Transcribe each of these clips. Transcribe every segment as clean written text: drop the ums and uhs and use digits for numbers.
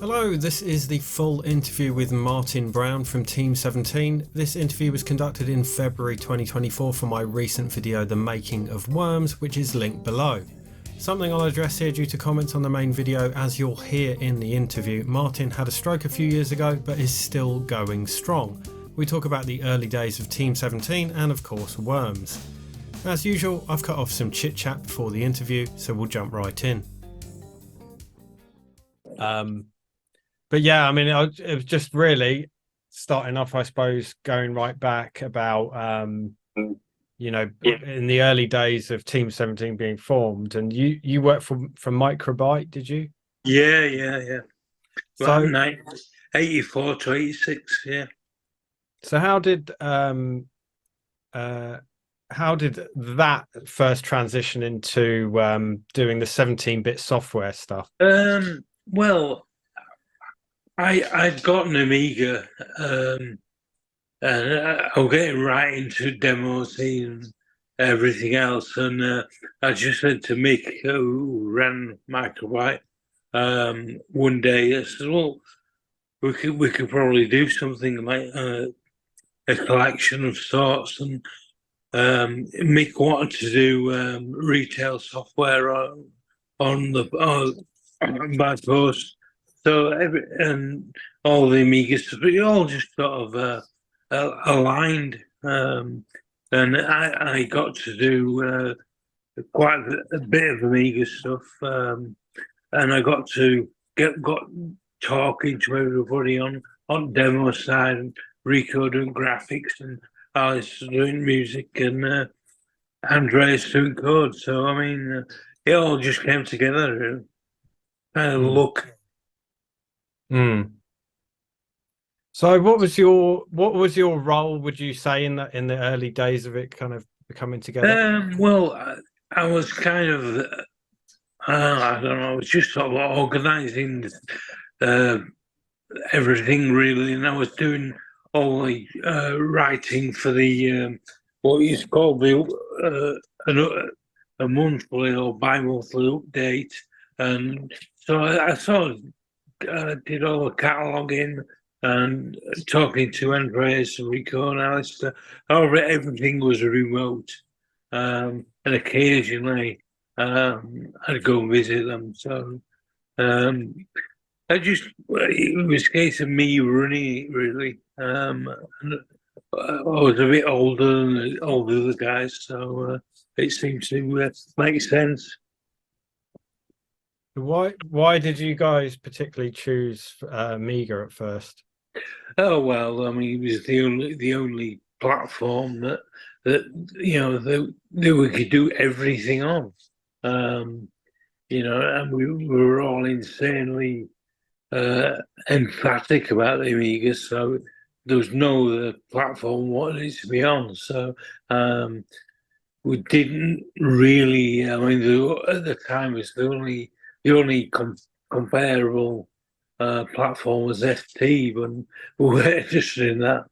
Hello, this is the full interview with Martyn Brown from Team17. This interview was conducted in February 2024 for my recent video, The Making of Worms, which is linked below. Something I'll address here due to comments on the main video, as you'll hear in the interview. Martyn had a stroke a few years ago, but is still going strong. We talk about the early days of Team17 and of course Worms. As usual, I've cut off some chit chat before the interview, so we'll jump right in. But yeah, I mean, it was just really starting off, I suppose, going right back about, in the early days of Team17 being formed, and you worked for Microbyte, did you? Yeah. So, 84 to 86, yeah. So how did that first transition into doing the 17-bit software stuff? Well, I'd got an Amiga, and I was getting right into demos and everything else, and I just said to Mick, who ran Microbyte, one day, I said, "Well, we could probably do something like a collection of sorts." And Mick wanted to do retail software by post. So and all the Amiga stuff, it all just sort of aligned, and I got to do quite a bit of Amiga stuff, and I got talking to everybody on demo side and Rico doing graphics and Alice doing music and Andreas doing code. So I mean, it all just came together. Really. Look. So what was your role, would you say, in the early days of it kind of coming together? Well, I was kind of I don't know, I was just sort of organizing everything really, and I was doing all the writing for the what is called the a monthly or bi-monthly update, and so I sort of did all the cataloguing and talking to Andreas, Rico, and Alistair. Everything was remote, and occasionally I'd go and visit them. So it was a case of me running it really. And I was a bit older than all the other guys, so it seemed to make sense. Why did you guys particularly choose Amiga at first? Oh well, I mean, it was the only platform that that we could do everything on. And we were all insanely emphatic about the Amiga, so there was no other platform wanted it to be on. So we didn't really. I mean, at the time, it was the only comparable platform was FT, but we were interested in that.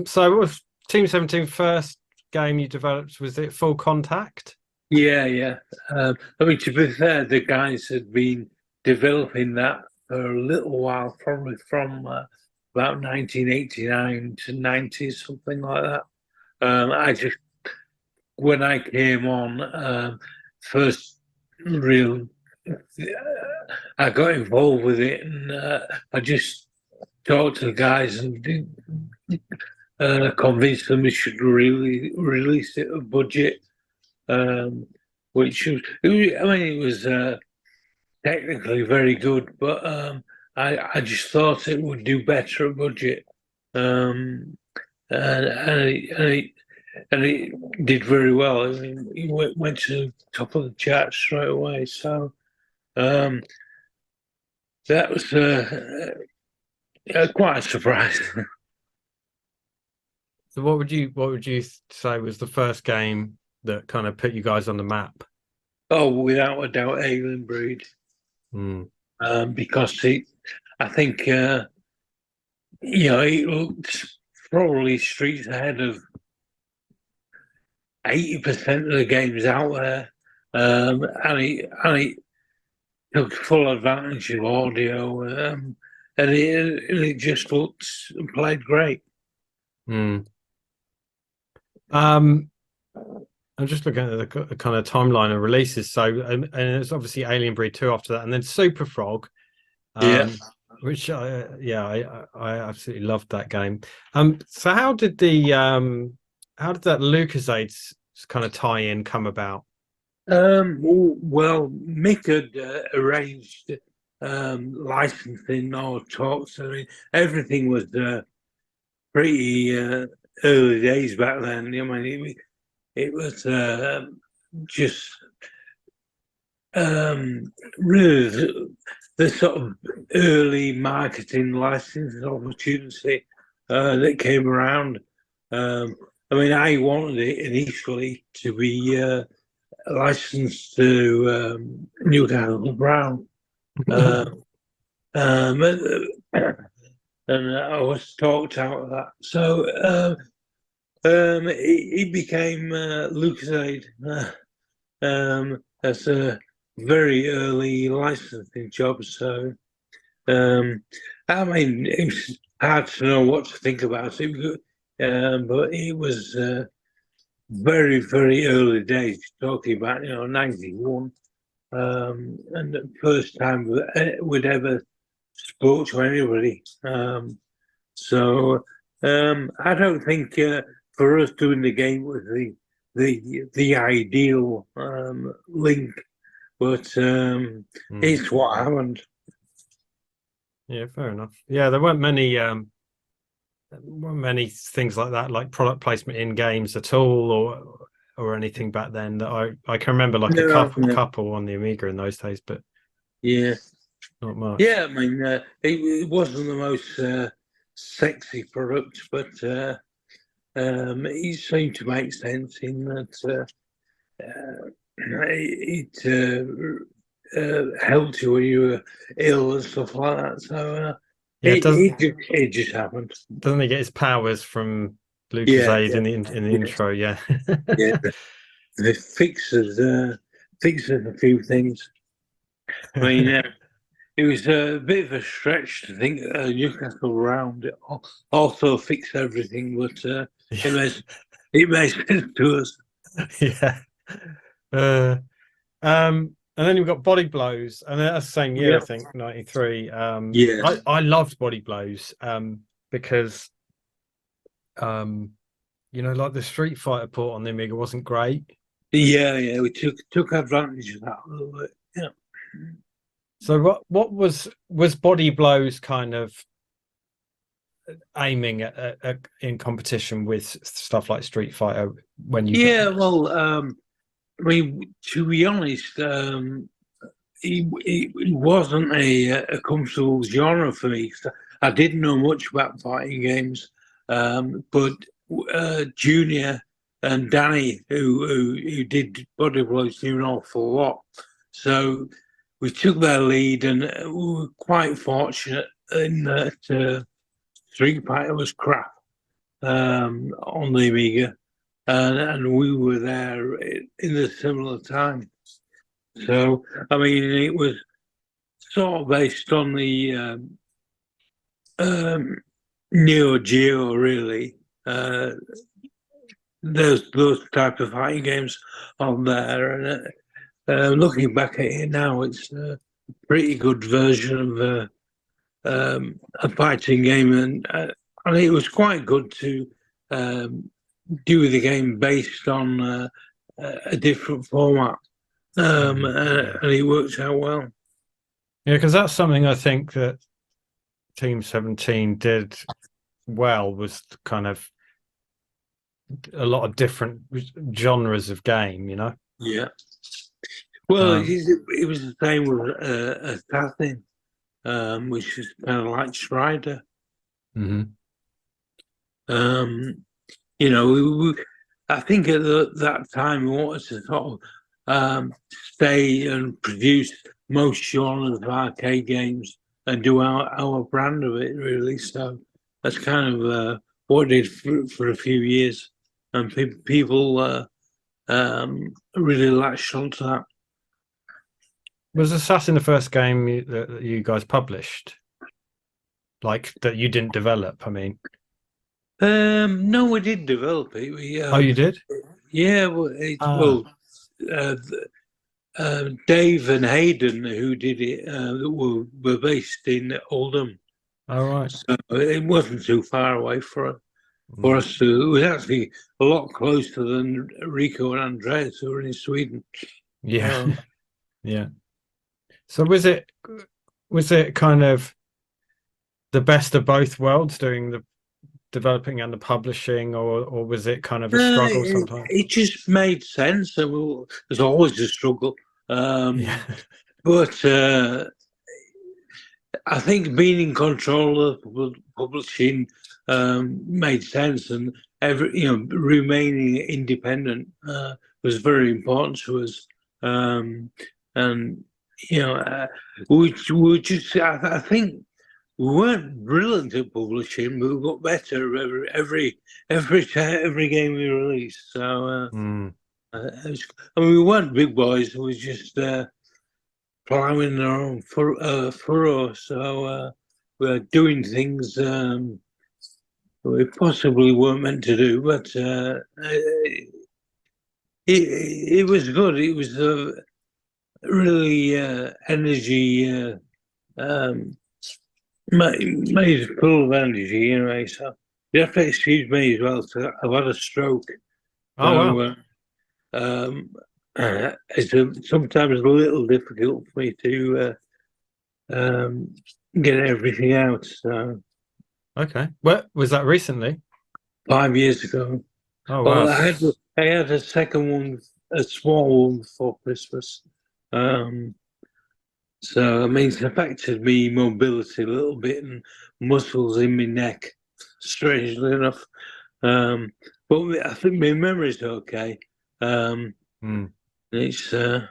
So what was Team17 first game you developed? Was it Full Contact? Yeah. I mean, to be fair, the guys had been developing that for a little while, probably from about 1989 to 90, something like that. When I came on, first real, I got involved with it, and I just talked to the guys and convinced them we should really release it at budget. Which was, it was technically very good, but I just thought it would do better at budget, and it did very well. I mean, it went to the top of the charts straight away. So that was quite a surprise. So what would you say was the first game that kind of put you guys on the map? Oh, without a doubt, Alien Breed. Because I think it looked probably streets ahead of 80% of the games out there, and took full advantage of audio, and it just looked and played great. Mm. Um, I'm just looking at the kind of timeline of releases. So, and it's obviously Alien Breed 2 after that, and then Super Frog, Yeah. which I absolutely loved that game. So how did that LucasAids kind of tie-in come about? Well, Mick had arranged licensing or talks. I mean, everything was pretty early days back then. I mean, it was just really the sort of early marketing licensing opportunity that came around. I mean, I wanted it initially to be licensed to Newcastle Brown. And I was talked out of that. So it became LucasAid as a very early licensing job. So I mean, it was hard to know what to think about it, but it was very, very early days. Talking about 91, and the first time we'd ever spoke to anybody. So I don't think for us doing the game was the ideal link, but it's what happened. Yeah, fair enough. Yeah, there weren't many things like that, like product placement in games at all, or anything back then that I can remember, like No, a no. couple on the Amiga in those days, but Yeah, not much. yeah. I mean, it wasn't the most sexy product, but it seemed to make sense in that it helped you when you were ill and stuff like that. So Yeah, it just happened. doesn't he get his powers from Yeah, LucasAid yeah, in the yeah, intro? Yeah. yeah. They fixes a few things. I mean, it was a bit of a stretch to think Newcastle round it also fix everything, but it Yeah. makes it makes sense to us. Yeah. Uh, and then you've got Body Blows, and that's the same year, I Yeah, think, 93. yeah, I loved Body Blows, because like the Street Fighter port on the Amiga wasn't great. yeah. We took advantage of that a little bit. Yeah. So what was Body Blows kind of aiming at in competition with stuff like Street Fighter when you got? Yeah, well, I mean, to be honest, it wasn't a comfortable genre for me. I didn't know much about fighting games, but Junior and Danny, who did Body Blows, knew an awful lot. So we took their lead, and we were quite fortunate in that Street Fighter was crap on the Amiga, and we were there in a similar time. So, I mean, it was sort of based on the um, Neo Geo, really. There's those type of fighting games on there, and looking back at it now, it's a pretty good version of a fighting game, and I think it was quite good to do the game based on a different format, and it worked out well. Yeah, because that's something I think that Team 17 did well, was kind of a lot of different genres of game. Yeah. Well, Um, it was the same with Assassin, which is kind of like Strider. mhm. Um, I think at that time we wanted to sort of stay and produce most genres of arcade games and do our brand of it, really. So that's kind of what I did for a few years, and people really latched onto that. Was Assassin the first game that you guys published? Like that you didn't develop, I mean. No, we did develop it. We, Oh, you did? yeah, Ah, uh, Dave and Hayden, who did it, were based in Oldham, all right. so it wasn't too far away for Mm. us to. It was actually a lot closer than Rico and Andreas, who were in Sweden. Yeah. So, Yeah. So was it kind of the best of both worlds doing the developing and the publishing, or was it kind of a struggle sometimes? it just made sense. There's always a struggle, Yeah. but I think being in control of publishing made sense, and remaining independent was very important to us. And you know, we just I think we weren't brilliant at publishing, but we got better every game we released. So Mm. I mean, we weren't big boys. We was just plowing their own furrow. So we're doing things we possibly weren't meant to do, but it was good. It was really energy, um, made full of energy anyway. So you have to excuse me as well. So I've had a stroke. Oh So wow. um, it's sometimes a little difficult for me to um, get everything out. So Okay. What was that recently? 5 years ago, Oh wow. well, I had a second one, a small one before Christmas. Um, so I mean, it's affected me mobility a little bit and muscles in my neck, strangely enough. Um, but I think my memory's okay. Um, Mm. it's and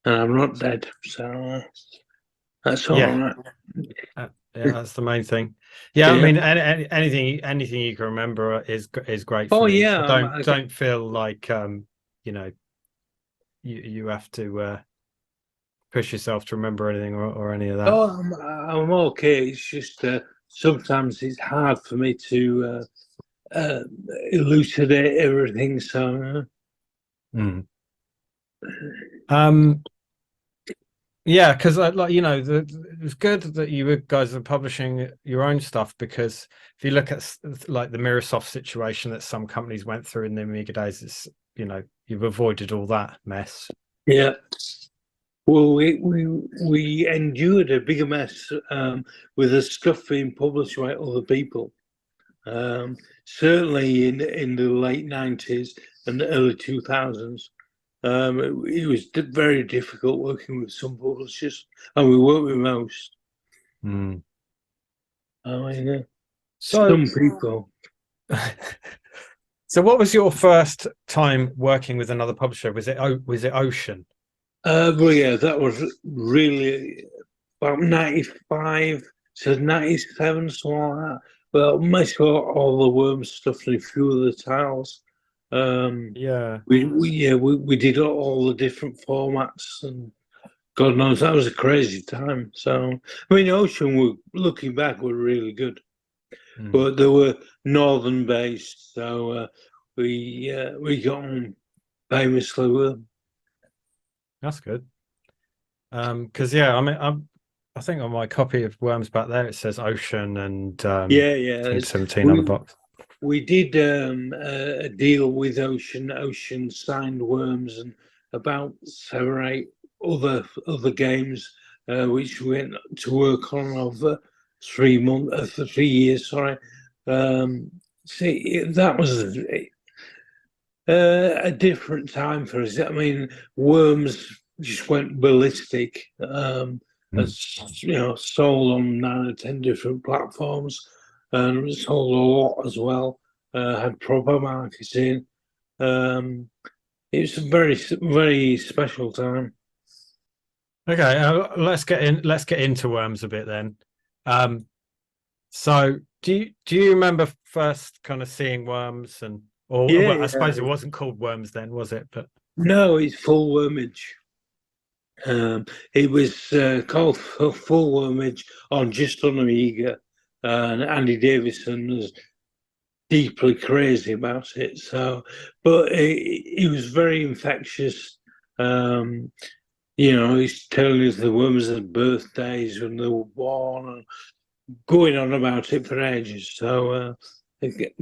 I'm not dead, so that's all Yeah. right. Yeah, that's the main thing. Yeah, I Yeah. mean, anything you can remember is great for Oh me. So yeah. don't feel like you know, you have to push yourself to remember anything or any of that. Oh, I'm okay. It's just sometimes it's hard for me to uh, elucidate everything. So Mm. Um, yeah, because like it was good that you guys are publishing your own stuff, because if you look at like the Microsoft situation that some companies went through in the Amiga days, it's you've avoided all that mess. yeah. Well, we endured a bigger mess with the stuff being published by other people. Certainly in the late 90s and the early 2000s. It was very difficult working with some publishers, and we worked with most. Mm. I mean, So some people. So, what was your first time working with another publisher? Was it Ocean? Well, yeah, that was really about 95 to 97, something like that. Well, basically all the worm stuff and a few of the tiles. Um, Yeah. we did all the different formats, and God knows that was a crazy time. So, I mean, Ocean, looking back, were really good, Mm. but they were northern based, so we got on famously with them. That's good. Because yeah, I mean, I think on my copy of Worms back there it says Ocean and Yeah, yeah. Team 17 on the We box. we did a deal with Ocean. Ocean signed Worms and about 7 or 8 other games, which we went to work on over 3 months, for 3 years. Sorry. See, that was a different time for us. I mean, Worms just went ballistic. Mm. It's sold on 9 or 10 different platforms, and sold a lot as well. Had proper marketing. Um, it was a very special time. Okay, let's get into Worms a bit then. Um, so do you remember first kind of seeing Worms, and or Yeah, well, I yeah. suppose it wasn't called Worms then, was it? But No, it's full wormage. It was called Full Wormage on just on Amiga, and Andy Davison was deeply crazy about it. So, but it was very infectious. He's telling us the worms had birthdays when they were born, and going on about it for ages. So it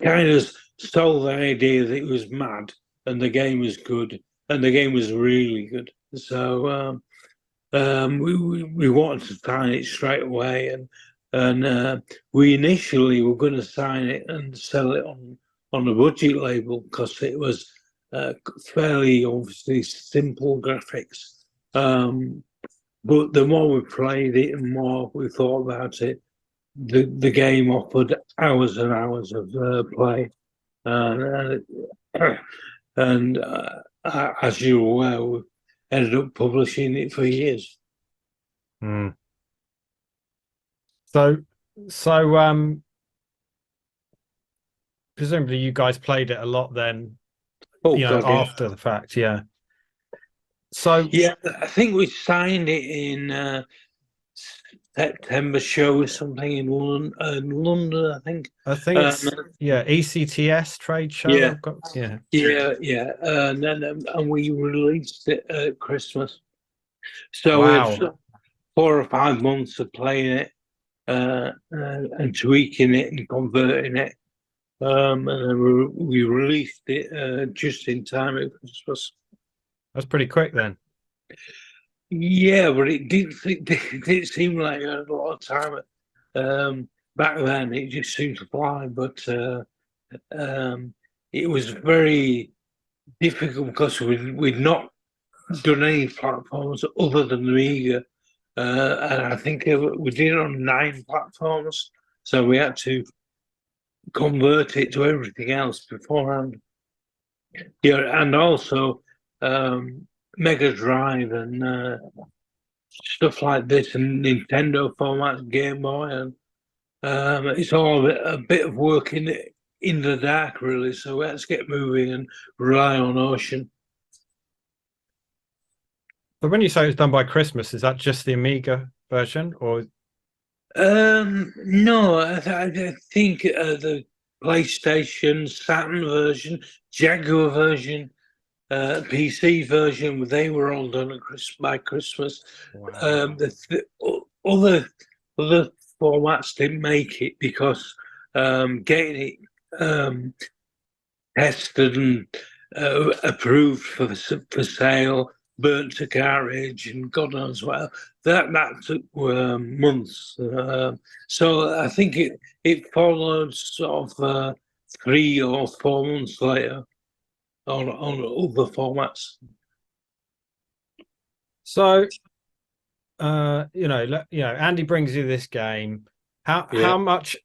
kind of stole the idea that it was mad and the game was good, and the game was really good. So we wanted to sign it straight away, and we initially were going to sign it and sell it on a budget label because it was fairly obviously simple graphics. But the more we played it and more we thought about it, the game offered hours and hours of play. And, and as you're aware, we ended up publishing it for years. Mm. So presumably you guys played it a lot then, God, after the fact, yeah. So yeah, I think we signed it in September show or something in London, I think. it's ECTS trade show. Yeah, Yeah. and we released it at Christmas. So we had Wow. 4 or 5 months of playing it and tweaking it and converting it. And then we released it just in time at Christmas. That's pretty quick then. Yeah, but it didn't seem like I had a lot of time. Back then, it just seemed to fly, but it was very difficult because we'd not done any platforms other than the Amiga. And I think we did it on 9 platforms, so we had to convert it to everything else beforehand. Yeah, and also Mega Drive and stuff like this, and Nintendo formats, Game Boy, and it's all a bit of work in the dark, really. So let's get moving and rely on Ocean. But when you say it was done by Christmas, is that just the Amiga version, or? No, I think the PlayStation, Saturn version, Jaguar version, PC version, they were all done by Christmas. Wow. The other formats didn't make it because getting it tested and approved for sale, burnt to carriage, and God knows what. That took months. So I think it followed sort of 3 or 4 months later on other formats. So, Andy brings you this game. How much,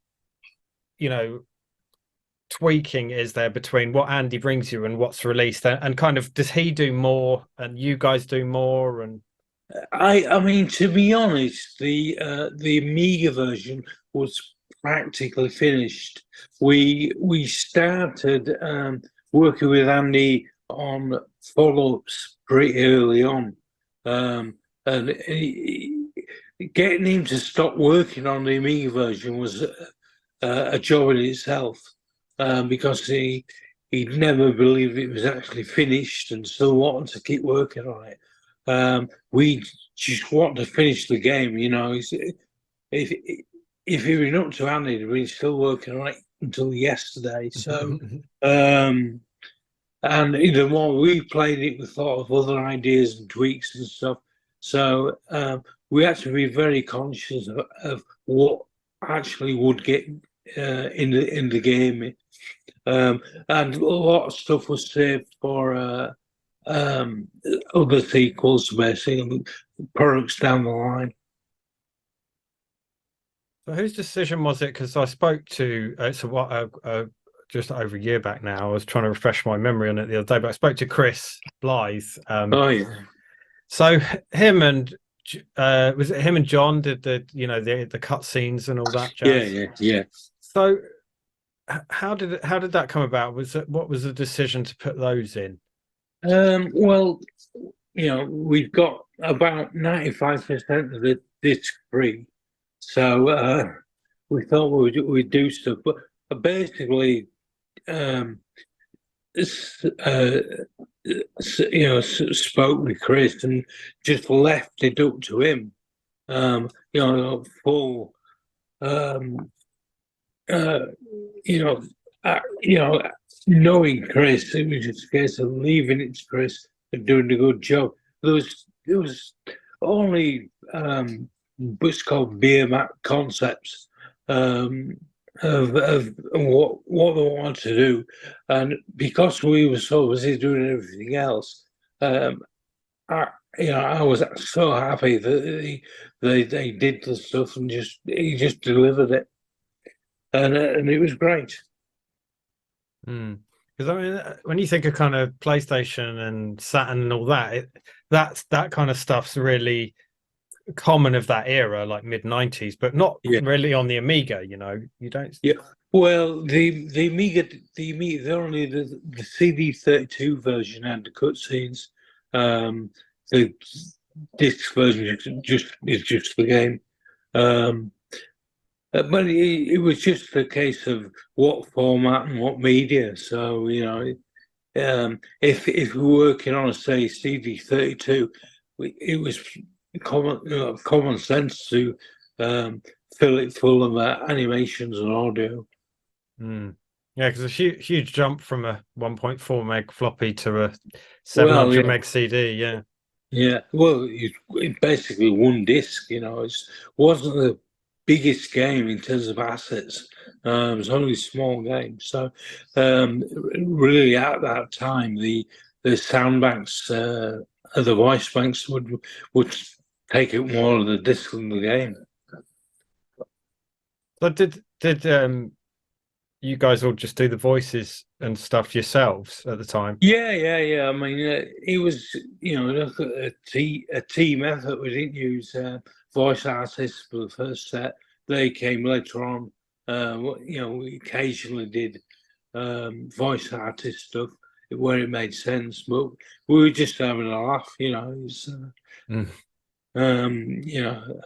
tweaking is there between what Andy brings you and what's released, and kind of does he do more and you guys do more? And I mean, to be honest, the Amiga version was practically finished. We started working with Andy on follow-ups pretty early on, and getting him to stop working on the Amiga version was a job in itself, because he'd never believed it was actually finished and still wanted to keep working on it. We just want to finish the game, If he been up to Andy, he'd been still working on it until yesterday. So, and the more we played it, we thought of other ideas and tweaks and stuff. So we had to be very conscious of what actually would get in the game, and a lot of stuff was saved for other sequels, basically products down the line. So whose decision was it? Because I spoke to just over a year back now. I was trying to refresh my memory on it the other day, but I spoke to Chris Blythe. Oh yeah. So him and was it him and John did the cut scenes and all that jazz? Yeah. So how did that come about? What was the decision to put those in? Well, we've got about 95% of the disc free. So we thought we'd do stuff, but basically, um, spoke with Chris and just left it up to him. Full, um, uh, you know, knowing Chris, it was just a case of leaving it to Chris and doing a good job. There was only what's called BMAC concepts of what they wanted to do, and because we were so busy doing everything else, I was so happy that they did the stuff and he just delivered it, and it was great. Because I mean, when you think of kind of PlayStation and Saturn and all that, that kind of stuff's really common of that era, like mid-90s, but not really on the Amiga. You don't. Yeah. Well, the Amiga, only the CD32 version had the cutscenes. The disc version is just the game. But it was just a case of what format and what media. So if we're working on a say CD32, it was common sense to fill it full of animations and audio. Yeah, because a huge jump from a 1.4 meg floppy to a 700 meg CD. Yeah. Well, it basically one disc. It wasn't the biggest game in terms of assets. It was only a small game. So really at that time, the sound banks, the voice banks would take it more of the disc than the game. So did you guys all just do the voices and stuff yourselves at the time? Yeah. I mean, it was a team effort. We didn't use voice artists for the first set. They came later on. We occasionally did voice artist stuff where it made sense, but we were just having a laugh.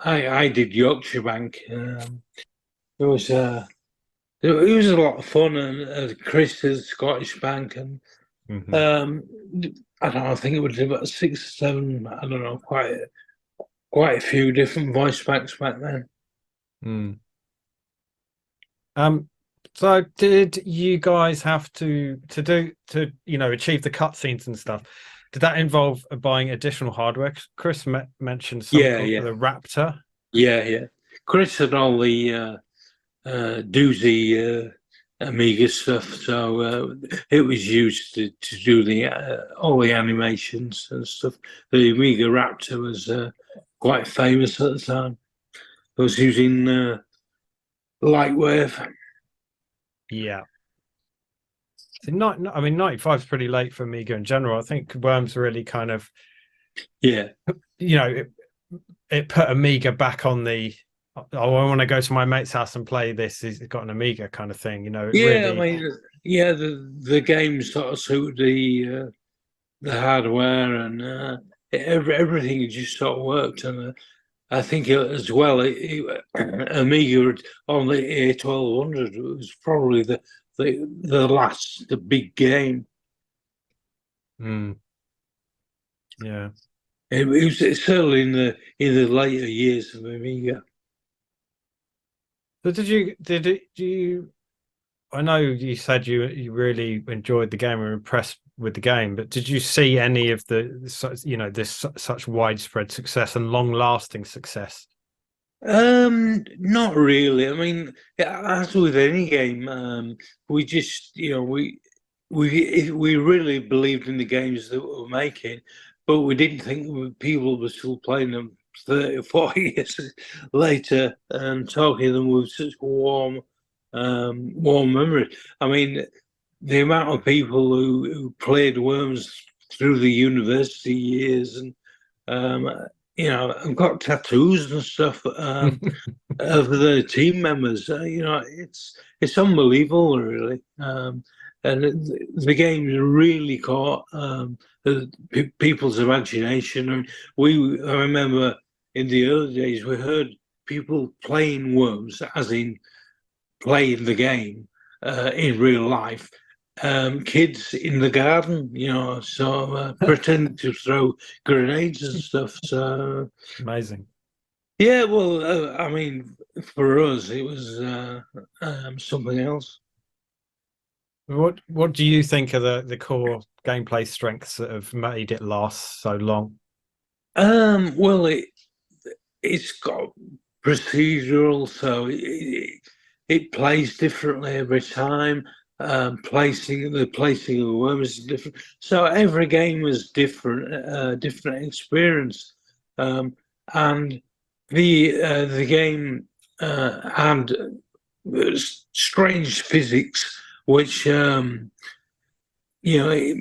I did Yorkshire Bank. It was a lot of fun, and Chris did Scottish Bank, and I don't know. I think it was about 6 or 7. I don't know, quite a few different voice banks back then. So did you guys have to achieve the cutscenes and stuff? Did that involve buying additional hardware? Chris mentioned something the Raptor. Yeah. Chris had all the doozy Amiga stuff, so it was used to do all the animations and stuff. The Amiga Raptor was quite famous at the time. It was using Lightwave. Yeah. So 95 is pretty late for Amiga in general. I think Worms really kind of, it put Amiga back on the, I want to go to my mate's house and play this. He's got an Amiga kind of thing, the game sort of suited the hardware, and everything just sort of worked. And I think as well, Amiga on the A1200 was probably the big game. Yeah, it was certainly in the later years of Amiga. So did you? I know you said you really enjoyed the game and were impressed with the game, but did you see any of this such widespread success and long-lasting success? Not really. I mean, as with any game, we just we really believed in the games that we were making, but we didn't think people were still playing them 30 or 40 years later and talking to them with such warm memory. I mean, the amount of people who played Worms through the university years, and I've got tattoos and stuff of the team members. It's unbelievable, really. and the game really caught people's imagination. And I remember in the early days, we heard people playing worms, as in playing the game in real life. Kids in the garden, pretend to throw grenades and stuff. So Amazing. yeah, well, I mean, for us, it was something else. What do you think are the core gameplay strengths that have made it last so long? Well, it's got procedural, so it plays differently every time. The placing of the worms is different. So every game was different, different experience, and the game had strange physics, which it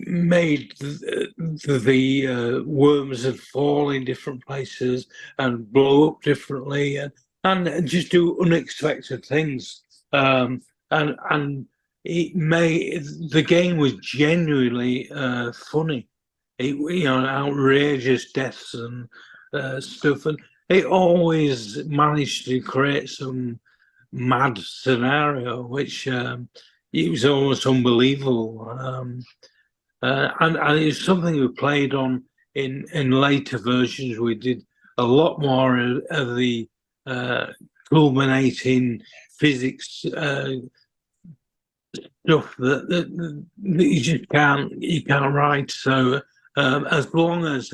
made the worms that fall in different places and blow up differently, and just do unexpected things. And it made the game was genuinely funny. Outrageous deaths and stuff, and it always managed to create some mad scenario, which it was almost unbelievable. And it's something we played on in later versions. We did a lot more of the culminating physics stuff that you just can't write. So as long as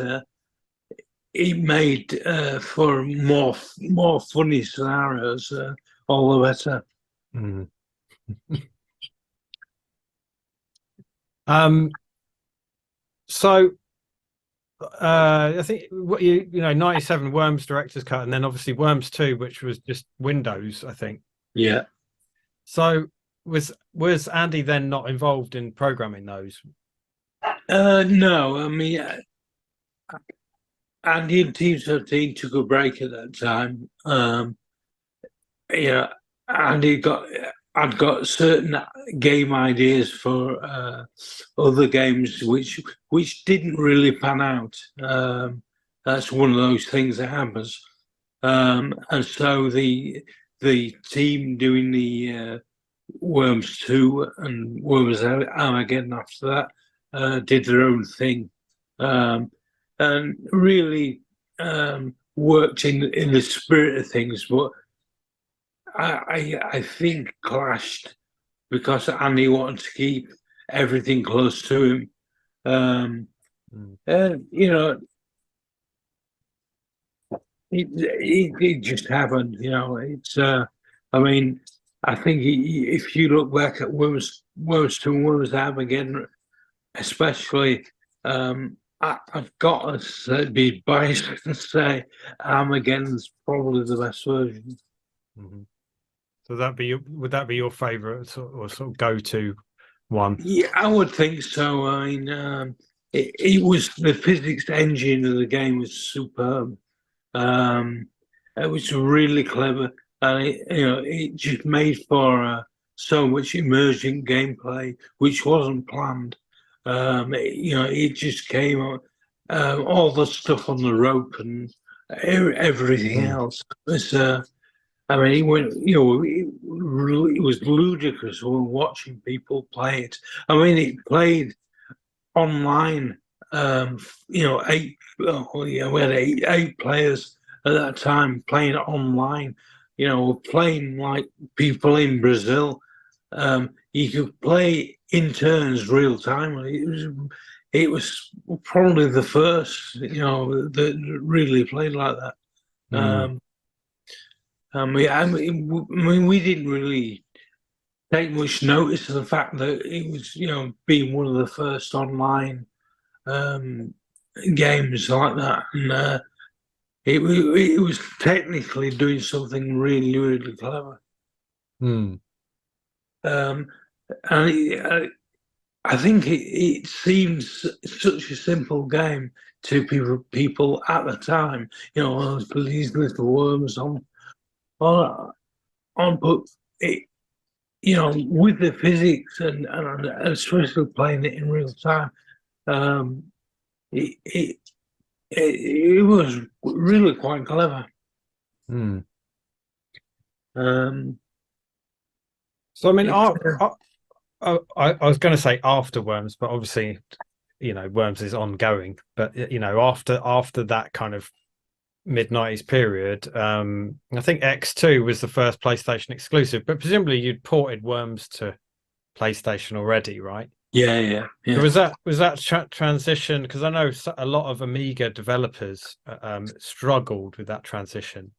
it made for more funny scenarios, all the better. Mm. So I think what you know 97 Worms director's cut, and then obviously Worms 2, which was just Windows, I think. Yeah. So was Andy then not involved in programming those? No, I mean, Andy and Team17 took a break at that time. Yeah, Andy I'd got certain game ideas for other games which didn't really pan out. That's one of those things that happens. And so the team doing the Worms 2 and Worms Armageddon after that did their own thing, and really worked in the spirit of things, but I think clashed because Andy wanted to keep everything close to him. And it just happened. It's I mean, I think if you look back at Worms 2 and Worms Armageddon, especially, I've got to be biased and say Armageddon's probably the best version. Mm-hmm. So would that be your favorite or sort of go-to one? Yeah, I would think so. I mean, it was the physics engine of the game was superb. Um, it was really clever, and it just made for so much emergent gameplay, which wasn't planned. It just came on. All the stuff on the rope and everything else was. I mean, it was ludicrous when watching people play it. I mean, it played online. We had eight players at that time playing online. Playing like people in Brazil. You could play in turns real time. It was probably the first, that really played like that. Mm. We didn't really take much notice of the fact that it was, being one of the first online games like that, and it was technically doing something really, really clever. Mm. And I think it seems such a simple game to people at the time. These little worms on, but with the physics and especially playing it in real time, um, it, it it was really quite clever. Hmm. Um, So I mean, it, I was going to say after Worms, but obviously, Worms is ongoing. But after that kind of mid-90s period, I think X2 was the first PlayStation exclusive, but presumably you'd ported Worms to PlayStation already, right? yeah. So was that transition? Because I know a lot of Amiga developers struggled with that transition.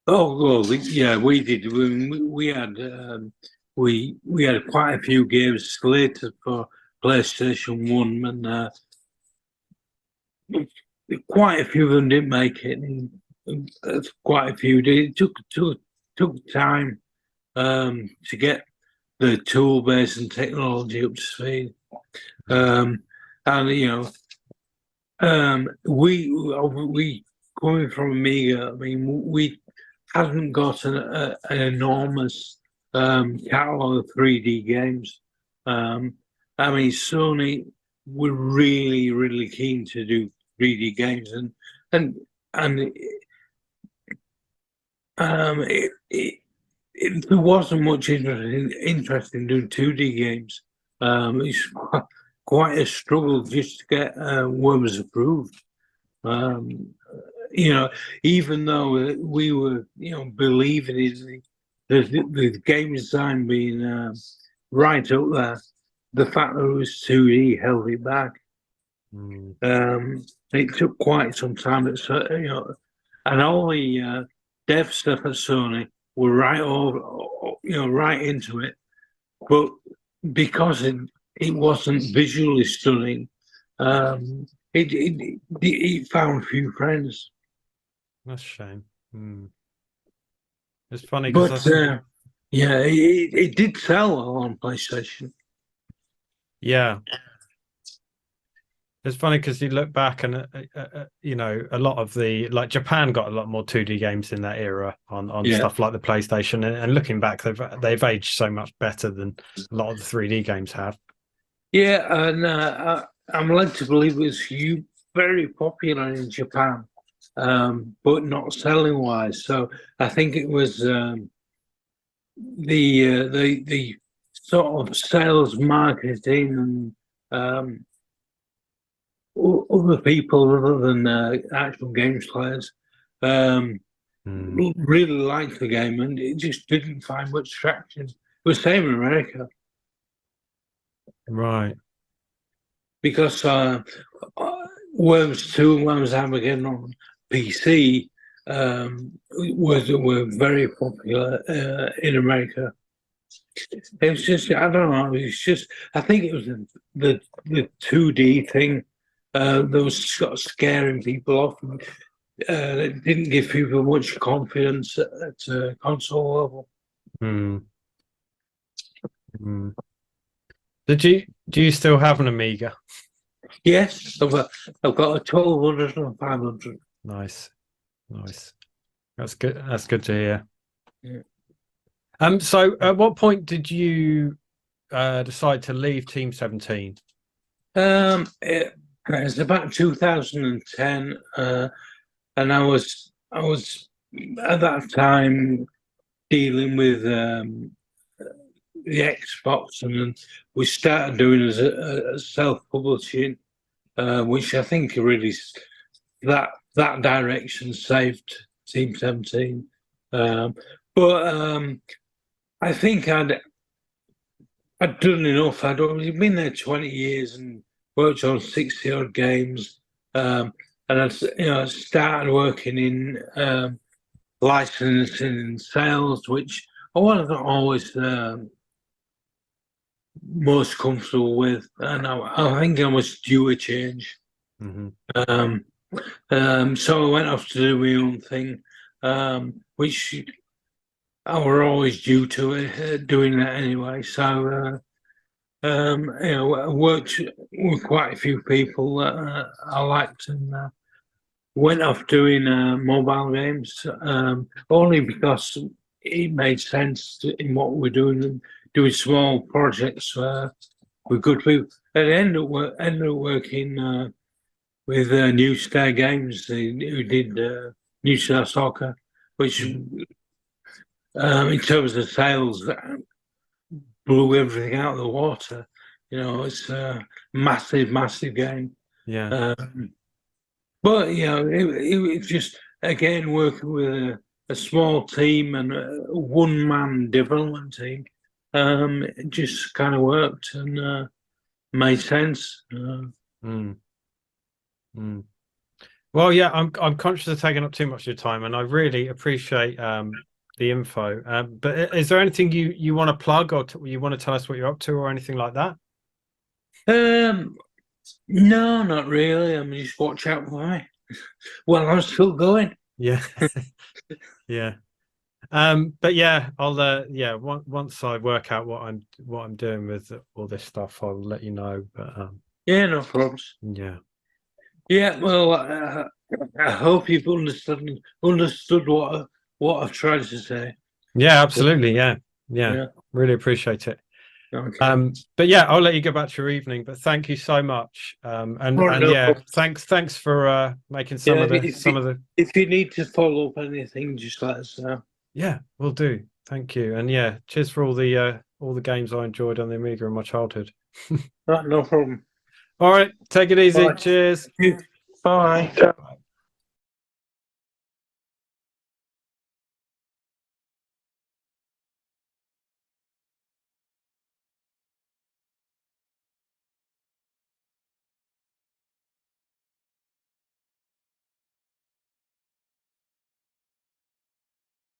Oh well, yeah, we did. We had we had quite a few games slated for PlayStation One, and quite a few of them didn't make it. And quite a few did. It took time to get the tool base and technology up to speed. Um, and we coming from Amiga. I mean, we hadn't got an enormous catalog of 3D games. Um, I mean, Sony were really, really keen to do 3D games, and and there wasn't much interest in doing 2D games. It's quite a struggle just to get Worms approved. Um, Even though we were, believing in the game design being right up there, the fact that it was 2D held it back. Mm. It took quite some time. And all the dev stuff at Sony were right over, right into it. But because it wasn't visually stunning, it found few friends. That's a shame. Mm. It's funny because I But think, yeah, it did sell well on PlayStation. yeah, it's funny because you look back and a lot of like Japan got a lot more 2D games in that era on Yeah, stuff like the PlayStation, and looking back, they've aged so much better than a lot of the 3D games have. yeah, and I'm led to believe it was very popular in Japan, but not selling wise. So I think it was the sort of sales marketing and other people other than actual games players um, Mm. really liked the game, and it just didn't find much traction. It was the same in America Right. because Worms 2 and Worms Armageddon on PC were very popular in America. It was just, I don't know, it's just, I think it was the 2D thing that was sort of scaring people off. And, it didn't give people much confidence at console level. Mm. Mm. Do you still have an Amiga? Yes, I've got a 1200 and 500. Nice. That's good. That's good to hear. Yeah. So at what point did you decide to leave Team 17? It's about 2010, and I was at that time dealing with the Xbox, and then we started doing as a self-publishing, which I think really that direction saved Team 17. But I think I'd done enough. I'd been there 20 years and worked on 60 odd games. And I started working in licensing and sales, which I wasn't always most comfortable with. And I think I was due a change. Mm-hmm. So I went off to do my own thing, which I were always due to doing that anyway. So I worked with quite a few people that I liked, and went off doing mobile games only because it made sense in what we're doing. doing small projects with good people. And ended up working with New Star Games, who did New Star Soccer, which in terms of sales, that blew everything out of the water. You know, it's a massive, massive game. Yeah. But you know, it just again working with a small team and a one-man development team. It just kind of worked and made sense. Mm. Mm. Well, yeah, I'm conscious of taking up too much of your time, and I really appreciate the info. But is there anything you want to plug, or you want to tell us what you're up to, or anything like that? No, not really. I mean, just watch out for me. Well, I'm still going. Yeah, yeah. But yeah, I'll yeah, once I work out what I'm doing with all this stuff, I'll let you know. But Yeah, no problems. yeah, Yeah, well, I hope you've understood what I've tried to say. yeah, absolutely, yeah, yeah. Yeah. Really appreciate it. Okay. But yeah, I'll let you go back to your evening. But thank you so much. And No yeah, problem. thanks for making Yeah, some of the if you need to follow up anything, just let us know. yeah, we'll do. Thank you. And yeah, cheers for all the games I enjoyed on the Amiga in my childhood. Right, no problem. All right, take it easy. Bye. Cheers. Bye.